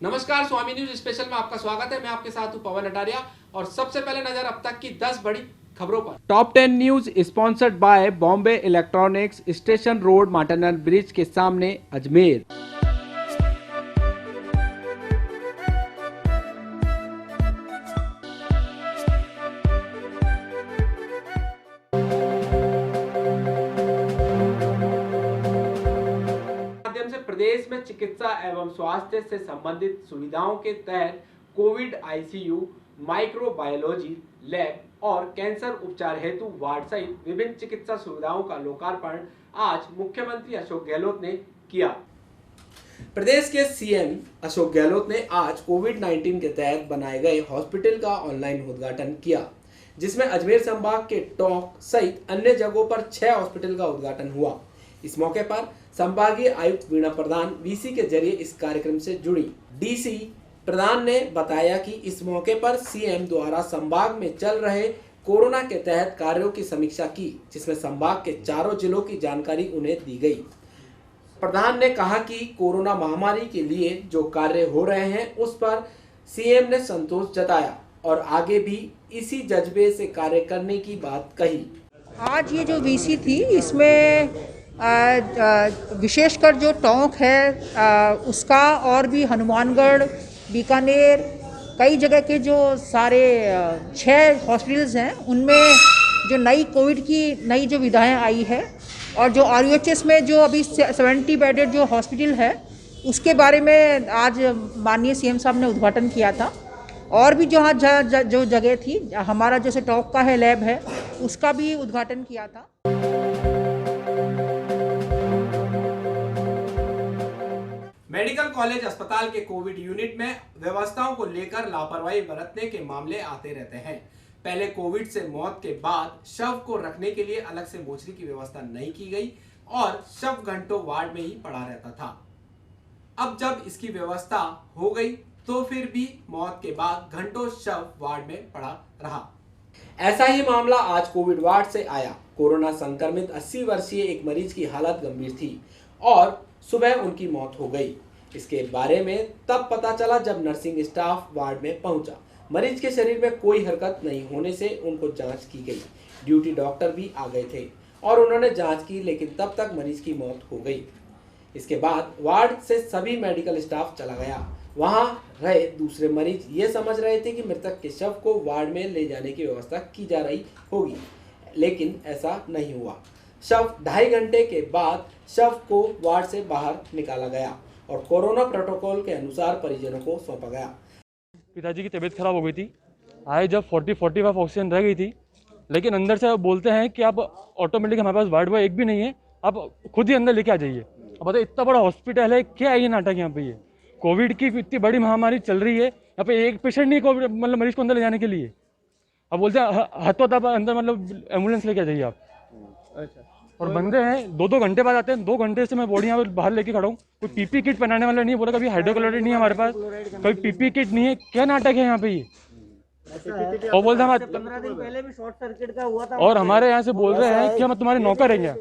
नमस्कार, स्वामी news special में आपका स्वागत है। मैं आपके साथ हूं पवन अटारिया और सबसे पहले नजर अब तक की 10 बड़ी खबरों पर। Top 10 news sponsored by Bombay electronics, station road, माटनर ब्रिज के सामने, अजमेर। माध्यम से प्रदेश में चिकित्सा एवं स्वास्थ्य से संबंधित सुविधाओं के तहत कोविड आईसीयू, माइक्रोबायोलॉजी लैब और कैंसर उपचार हेतु वार्ड सहित विभिन्न चिकित्सा सुविधाओं का लोकार्पण आज मुख्यमंत्री अशोक गहलोत ने किया। प्रदेश के सीएम अशोक गहलोत ने आज कोविड-19 के तहत बनाए गए हॉस्पिटल का ऑनलाइन उद्घाटन किया, जिसमें अजमेर संभाग के टोंक सहित अन्य जगहों पर 6 हॉस्पिटल का उद्घाटन हुआ। इस मौके पर संभागीय आयुक्त वीणा प्रधान वीसी के जरिए इस कार्यक्रम से जुड़ी। डीसी प्रधान ने बताया कि इस मौके पर सीएम द्वारा संभाग में चल रहे कोरोना के तहत कार्यों की समीक्षा की, जिसमें संभाग के चारों जिलों की जानकारी उन्हें दी गई। प्रधान ने कहा कि कोरोना महामारी के लिए जो कार्य हो रहे हैं उस पर सीएम ने संतोष जताया और आगे भी इसी जज्बे से कार्य करने की बात कही। आज ये जो वीसी थी इसमें विशेषकर जो टोंक है उसका और भी हनुमानगढ़, बीकानेर, कई जगह के जो सारे 6 हॉस्पिटल्स हैं उनमें जो नई कोविड की नई जो विधाएं आई है और जो RUHS में जो अभी 70 बेडेड जो हॉस्पिटल है उसके बारे में आज माननीय सीएम साहब ने उद्घाटन किया था। और भी जहाँ जो जगह थी, हमारा जैसे टॉक का है लैब है, उसका भी उद्घाटन किया था। मेडिकल कॉलेज अस्पताल के कोविड यूनिट में व्यवस्थाओं को लेकर लापरवाही बरतने के मामले आते रहते हैं। पहले कोविड से मौत के बाद शव को रखने के लिए अलग से मोचरी की व्यवस्था नहीं की गई और शव घंटों वार्ड में ही पड़ा रहता था। अब जब इसकी व्यवस्था हो गई तो फिर भी मौत के बाद घंटों शव वार्ड में पड़ा रहा। ऐसा ही मामला आज कोविड वार्ड से आया। कोरोना संक्रमित 80 वर्षीय एक मरीज की हालत गंभीर थी और सुबह उनकी मौत हो गई। इसके बारे में तब पता चला जब नर्सिंग स्टाफ वार्ड में पहुंचा। मरीज के शरीर में कोई हरकत नहीं होने से उनको जांच की गई। ड्यूटी डॉक्टर भी आ गए थे और उन्होंने जांच की, लेकिन तब तक मरीज की मौत हो गई। इसके बाद वार्ड से सभी मेडिकल स्टाफ चला गया। वहां रहे दूसरे मरीज ये समझ रहे थे कि मृतक के शव को वार्ड में ले जाने की व्यवस्था की जा रही होगी, लेकिन ऐसा नहीं हुआ। शव 2.5 घंटे के बाद शव को वार्ड से बाहर निकाला गया और कोरोना प्रोटोकॉल के अनुसार परिजनों को सौंपा गया। पिताजी की तबीयत खराब हो गई थी। आए जब 40-45 ऑक्सीजन रह गई थी, लेकिन अंदर से बोलते हैं कि आप ऑटोमेटिक, हमारे पास वार्ड बॉय एक भी नहीं है, आप खुद ही अंदर लेके आ जाइए। अब बताइए, इतना बड़ा हॉस्पिटल है, क्या है ये नाटक यहाँ पे? ये कोविड की इतनी बड़ी महामारी चल रही है, यहाँ पे एक पेशेंट नहीं कोविड मतलब मरीज को अंदर ले जाने के लिए। अब बोलते हैं हाथों तब अंदर मतलब एम्बुलेंस लेके आ जाइए आप। अच्छा। और बंदे हैं 2-2 घंटे बाद आते हैं। 2 घंटे से मैं बॉडी यहाँ बाहर लेके खड़ा हूँ। कोई पीपी किट पहनाने वाला नहीं, बोला कभी हाइड्रोक्लोराइड नहीं है हमारे पास, कभी पीपी किट नहीं है। क्या नाटक है यहाँ पे ये? और बोलते हैं 15 दिन पहले भी शॉर्ट सर्किट का हुआ था और हमारे यहाँ से बोल रहे हैं कि हम तुम्हारे नौकर हैं क्या?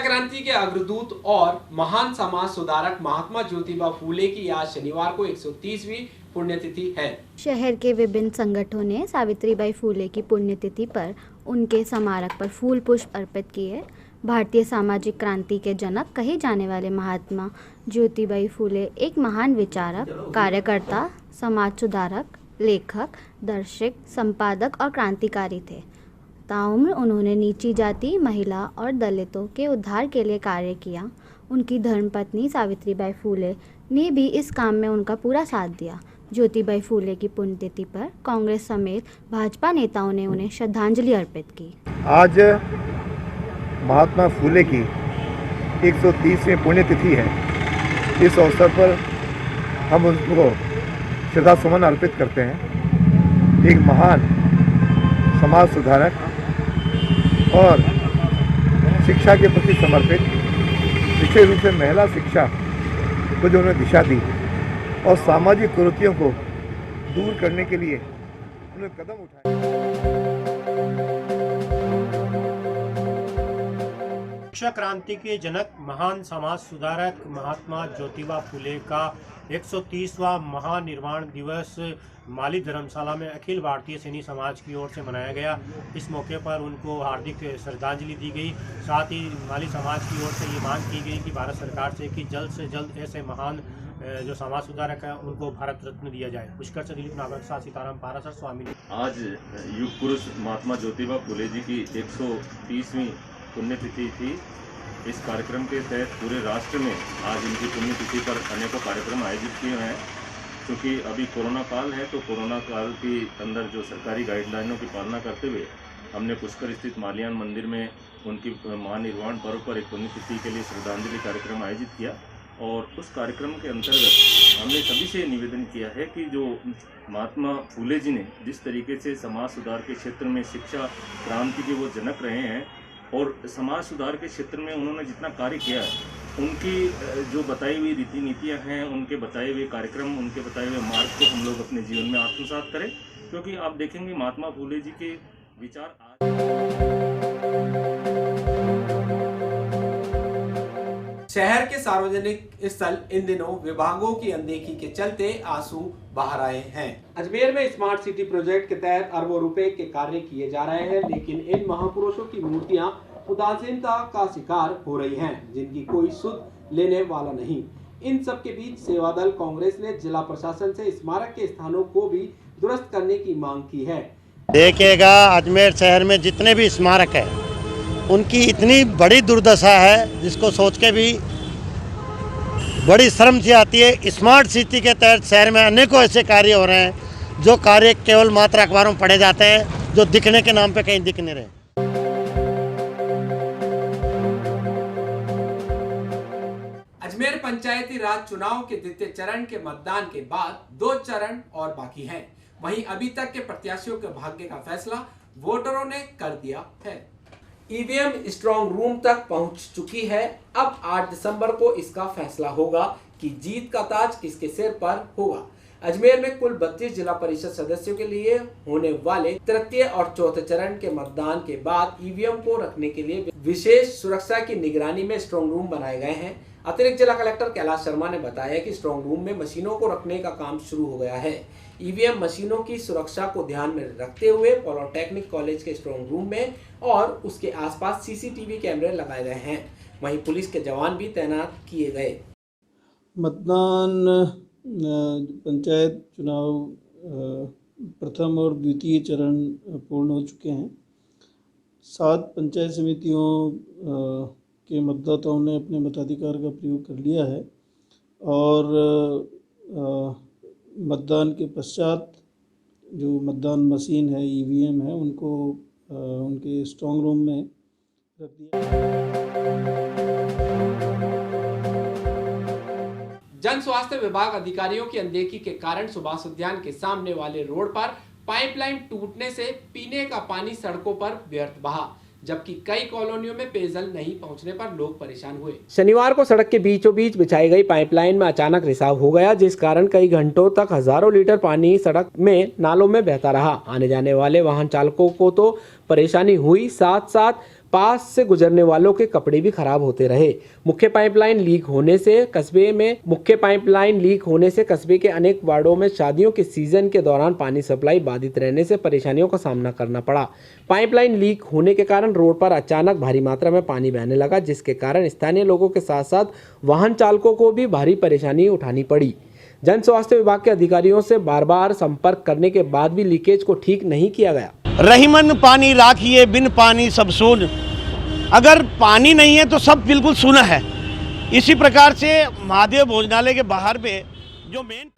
क्रांति के अग्रदूत और महान समाज सुधारक महात्मा ज्योतिबा फूले की आज शनिवार को 130वीं पुण्यतिथि है। शहर के विभिन्न संगठनों ने सावित्रीबाई फूले की पुण्यतिथि पर उनके स्मारक पर फूल पुष्प अर्पित किए। भारतीय सामाजिक क्रांति के जनक कहे जाने वाले महात्मा ज्योतिबाई फूले एक महान विचारक, कार्यकर्ता, समाज सुधारक, लेखक, दर्शक, संपादक और क्रांतिकारी थे। ताउम्र उन्होंने नीची जाति, महिला और दलितों के उद्धार के लिए कार्य किया। उनकी धर्मपत्नी सावित्रीबाई फूले ने भी इस काम में उनका पूरा साथ दिया। ज्योतिबाई फूले की पुण्यतिथि पर कांग्रेस समेत भाजपा नेताओं ने उन्हें श्रद्धांजलि अर्पित की। आज महात्मा फूले की 130वीं पुण्यतिथि है। इस अवसर पर हम उनको श्रद्धा सुमन अर्पित करते हैं। एक महान समाज सुधारक और शिक्षा के प्रति समर्पित, विशेष रूप से महिला शिक्षा को जो उन्होंने दिशा दी और सामाजिक कुरीतियों को दूर करने के लिए उन्होंने कदम उठाए। शिक्षा क्रांति के जनक महान समाज सुधारक महात्मा ज्योतिबा फुले का 130वां महानिर्वाण दिवस माली धर्मशाला में अखिल भारतीय सैनी समाज की ओर से मनाया गया। इस मौके पर उनको हार्दिक श्रद्धांजलि दी गई। साथ ही माली समाज की ओर से ये मांग की गई कि भारत सरकार से जल्द ऐसे महान जो समाज सुधारक हैं उनको भारत रत्न दिया जाए। पुष्कर से दिलीप नागर के साथ सीताराम पारासर स्वामी। आज युग पुरुष महात्मा ज्योतिबा फुले जी की 130वीं पुण्यतिथि थी। इस कार्यक्रम के तहत पूरे राष्ट्र में आज इनकी पुण्यतिथि पर अनेकों कार्यक्रम आयोजित किए हैं। क्योंकि अभी कोरोना काल है तो कोरोना काल के अंदर जो सरकारी गाइडलाइनों की पालना करते हुए हमने पुष्कर स्थित माल्यान मंदिर में उनकी महानिर्वाण पर्व पर एक पुण्यतिथि के लिए श्रद्धांजलि कार्यक्रम आयोजित किया। और उस कार्यक्रम के अंतर्गत हमने सभी से निवेदन किया है कि जो महात्मा फुले जी ने जिस तरीके से समाज सुधार के क्षेत्र में शिक्षा क्रांति के वो जनक रहे हैं और समाज सुधार के क्षेत्र में उन्होंने जितना कार्य किया है, उनकी जो बताई हुई रीति नीतियाँ हैं, उनके बताए हुए कार्यक्रम, उनके बताए हुए मार्ग को हम लोग अपने जीवन में आत्मसात करें। क्योंकि आप देखेंगे महात्मा फुले जी के विचार शहर के सार्वजनिक स्थल इन दिनों विभागों की अनदेखी के चलते आंसू बहा रहे हैं। अजमेर में स्मार्ट सिटी प्रोजेक्ट के तहत अरबों रुपए के कार्य किए जा रहे हैं, लेकिन इन महापुरुषों की मूर्तियां उदासीनता का शिकार हो रही हैं, जिनकी कोई सुध लेने वाला नहीं। इन सब के बीच सेवादल कांग्रेस ने जिला प्रशासन से स्मारक के स्थानों को भी दुरुस्त करने की मांग की है। देखिएगा, अजमेर शहर में जितने भी स्मारक है उनकी इतनी बड़ी दुर्दशा है जिसको सोच के भी बड़ी शर्म सी आती है। स्मार्ट सिटी के तहत शहर में अनेकों ऐसे कार्य हो रहे हैं जो कार्य केवल मात्र अखबारों में पढ़े जाते हैं, जो दिखने के नाम पे कहीं दिख नहीं रहे। अजमेर पंचायती राज चुनाव के द्वितीय चरण के मतदान के बाद 2 चरण और बाकी हैं। वहीं अभी तक के प्रत्याशियों के भाग्य का फैसला वोटरों ने कर दिया है। ईवीएम स्ट्रांग रूम तक पहुंच चुकी है। अब 8 दिसंबर को इसका फैसला होगा कि जीत का ताज किसके सिर पर होगा। अजमेर में कुल 32 जिला परिषद सदस्यों के लिए होने वाले तृतीय और चौथे चरण के मतदान के बाद ईवीएम को रखने के लिए विशेष सुरक्षा की निगरानी में स्ट्रांग रूम बनाए गए हैं। अतिरिक्त जिला कलेक्टर कैलाश शर्मा ने बताया कि स्ट्रांग रूम में मशीनों को रखने का काम शुरू हो गया है। ईवीएम मशीनों की सुरक्षा को ध्यान में रखते हुए पॉलिटेक्निक कॉलेज के स्ट्रांग रूम में और उसके आसपास सीसीटीवी कैमरे लगाए गए हैं। वहीं पुलिस के जवान भी तैनात किए गए। मतदान पंचायत चुनाव प्रथम और द्वितीय चरण पूर्ण हो चुके हैं। 7 पंचायत समितियों के मतदाताओं ने अपने मताधिकार का प्रयोग कर लिया है और मतदान के पश्चात जो मतदान मशीन है, ईवीएम है, उनको उनके स्ट्रांग रूम में रख दिया। जन स्वास्थ्य विभाग अधिकारियों की अनदेखी के कारण सुभाष उद्यान के सामने वाले रोड पर पाइपलाइन टूटने से पीने का पानी सड़कों पर व्यर्थ बहा, जबकि कई कॉलोनियों में पेयजल नहीं पहुंचने पर लोग परेशान हुए। शनिवार को सड़क के बीचों बीच बिछाई गई पाइपलाइन में अचानक रिसाव हो गया, जिस कारण कई घंटों तक हजारों लीटर पानी सड़क में नालों में बहता रहा। आने जाने वाले वाहन चालकों को तो परेशानी हुई, साथ साथ पास से गुजरने वालों के कपड़े भी खराब होते रहे। मुख्य पाइपलाइन लीक होने से कस्बे के अनेक वार्डों में शादियों के सीजन के दौरान पानी सप्लाई बाधित रहने से परेशानियों का सामना करना पड़ा। पाइपलाइन लीक होने के कारण रोड पर अचानक भारी मात्रा में पानी बहने लगा, जिसके कारण स्थानीय लोगों के साथ साथ वाहन चालकों को भी भारी परेशानी उठानी पड़ी। जन स्वास्थ्य विभाग के अधिकारियों से बार बार संपर्क करने के बाद भी लीकेज को ठीक नहीं किया गया। रहीमन पानी राखिए, बिन पानी सब सून। अगर पानी नहीं है तो सब बिल्कुल सूना है। इसी प्रकार से महादेव भोजनालय के बाहर पे जो मेन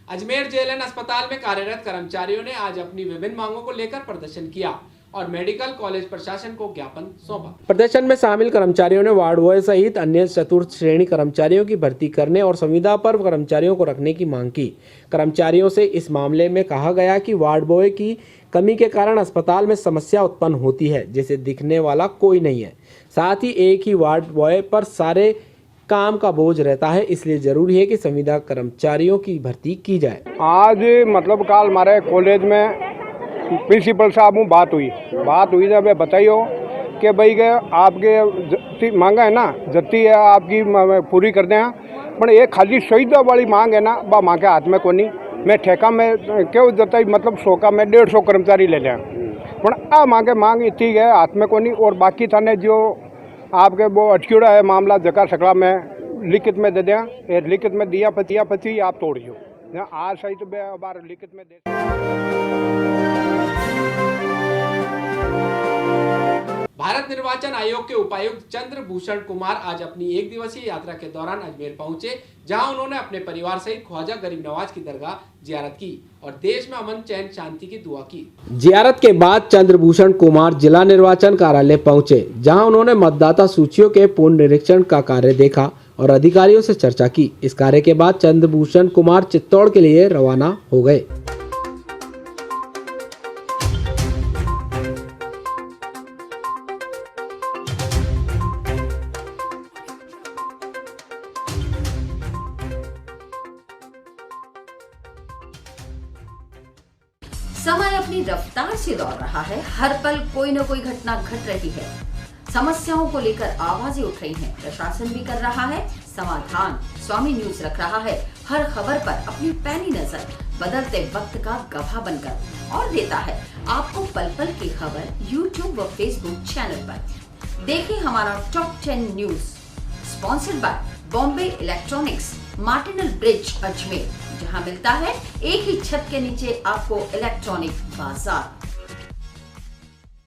अजमेर जेएलएन अस्पताल में कार्यरत कर्मचारियों ने आज अपनी विभिन्न मांगों को लेकर प्रदर्शन किया और मेडिकल कॉलेज प्रशासन को ज्ञापन सौंपा। प्रदर्शन में शामिल कर्मचारियों ने वार्ड बॉय सहित अन्य चतुर्थ श्रेणी कर्मचारियों की भर्ती करने और संविदा पर कर्मचारियों को रखने की मांग की। कर्मचारियों से इस मामले में कहा गया कि वार्ड बॉय की कमी के कारण अस्पताल में समस्या उत्पन्न होती है, जिसे दिखने वाला कोई नहीं है। साथ ही एक ही वार्ड बॉय पर सारे काम का बोझ रहता है, इसलिए जरूरी है कि संविदा कर्मचारियों की भर्ती की जाए। आज मतलब कल हमारे कॉलेज में प्रिंसिपल साहब हूँ बात हुई जब बताइयो कि भाई के आपके मांगा है ना जत्ती है आपकी पूरी कर दें पर एक खाली सुविधा वाली मांग है ना बा माँ के हाथ में को नहीं मैं ठेका में क्यों जता मतलब 100 का मैं 150 कर्मचारी ले लें पर आ माँ के मांग इतनी है हाथ में को नहीं और बाकी थाने जो आपके वो अटक्यूड़ा है मामला जका सकड़ा में लिखित में दे दें लिखित में दिया पति आप तोड़ियो आज सही तो बार लिखित में दे। भारत निर्वाचन आयोग के उपायुक्त चंद्रभूषण कुमार आज अपनी एक दिवसीय यात्रा के दौरान अजमेर पहुंचे, जहां उन्होंने अपने परिवार सहित ख्वाजा गरीब नवाज की दरगाह जियारत की और देश में अमन चैन शांति की दुआ की। जियारत के बाद चंद्रभूषण कुमार जिला निर्वाचन कार्यालय पहुंचे, जहां उन्होंने मतदाता सूचियों के पूर्ण निरीक्षण का कार्य देखा और अधिकारियों से चर्चा की। इस कार्य के बाद चंद्रभूषण कुमार चित्तौड़ के लिए रवाना हो गए। समय अपनी रफ्तार से दौड़ रहा है, हर पल कोई न कोई घटना घट रही है, समस्याओं को लेकर आवाजें उठ रही हैं, प्रशासन भी कर रहा है समाधान। स्वामी न्यूज रख रहा है हर खबर पर अपनी पैनी नजर, बदलते वक्त का गवाह बनकर, और देता है आपको पल पल की खबर YouTube व Facebook चैनल पर। देखिए हमारा top 10 news, sponsored by Bombay electronics, Martindale bridge Ajmer, जहां मिलता है एक ही छत के नीचे आपको इलेक्ट्रॉनिक बाजार।